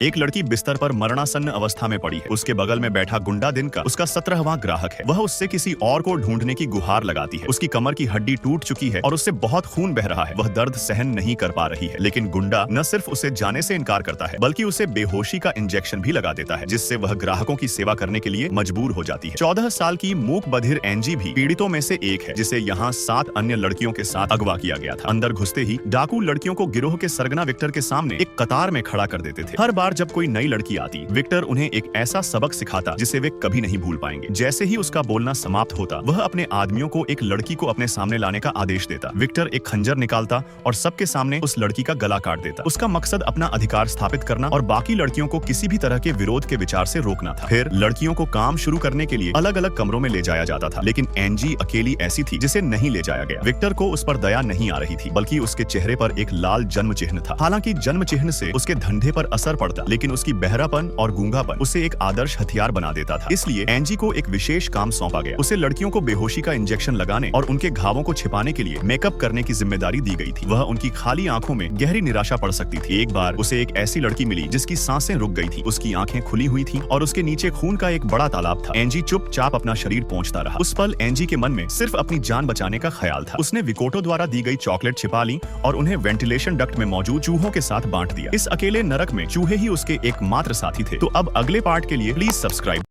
एक लड़की बिस्तर पर मरणासन्न अवस्था में पड़ी है। उसके बगल में बैठा गुंडा दिन का उसका 17वां ग्राहक है। वह उससे किसी और को ढूंढने की गुहार लगाती है। उसकी कमर की हड्डी टूट चुकी है और उससे बहुत खून बह रहा है। वह दर्द सहन नहीं कर पा रही है, लेकिन गुंडा न सिर्फ उसे जाने से इनकार करता है, बल्कि उसे बेहोशी का इंजेक्शन भी लगा देता है, जिससे वह ग्राहकों की सेवा करने के लिए मजबूर हो जाती है। 14 साल की मूक बधिर एंजी भी पीड़ितों में से एक है, जिसे यहाँ 7 अन्य लड़कियों के साथ अगवा किया गया था। अंदर घुसते ही डाकू लड़कियों को गिरोह के सरगना विक्टर के सामने एक कतार में खड़ा कर देते थे। हर बार जब कोई नई लड़की आती, विक्टर उन्हें एक ऐसा सबक सिखाता जिसे वे कभी नहीं भूल पाएंगे। जैसे ही उसका बोलना समाप्त होता, वह अपने आदमियों को एक लड़की को अपने सामने लाने का आदेश देता। विक्टर एक खंजर निकालता और सबके सामने उस लड़की का गला काट देता। उसका मकसद अपना अधिकार स्थापित करना और बाकी लड़कियों को किसी भी तरह के विरोध के विचार से रोकना था। फिर लड़कियों को काम शुरू करने के लिए अलग अलग कमरों में ले जाया जाता था, लेकिन एंजी अकेली ऐसी थी जिसे नहीं ले जाया गया। विक्टर को उस पर दया नहीं आ रही थी, बल्कि उसके चेहरे पर एक लाल जन्म चिन्ह था। हालांकि जन्म चिन्ह से उसके धंधे पर असर पड़ता, लेकिन उसकी बहरापन और गूंगापन उसे एक आदर्श हथियार बना देता था। इसलिए एंजी को एक विशेष काम सौंपा गया। उसे लड़कियों को बेहोशी का इंजेक्शन लगाने और उनके घावों को छिपाने के लिए मेकअप करने की जिम्मेदारी दी गई थी। वह उनकी खाली आंखों में गहरी निराशा पड़ सकती थी। एक बार उसे एक ऐसी लड़की मिली जिसकी सांसें रुक गई थी, उसकी आंखें खुली हुई थी और उसके नीचे खून का एक बड़ा तालाब था। एंजी चुपचाप अपना शरीर पोंछता रहा। उस पल एंजी के मन में सिर्फ अपनी जान बचाने का ख्याल था। उसने विकोटो द्वारा दी गई चॉकलेट छिपा ली और उन्हें वेंटिलेशन डक्ट में मौजूद चूहों के साथ बांट दिया। इस अकेले नरक में चूहे ही उसके एकमात्र साथी थे। तो अब अगले पार्ट के लिए प्लीज सब्सक्राइब।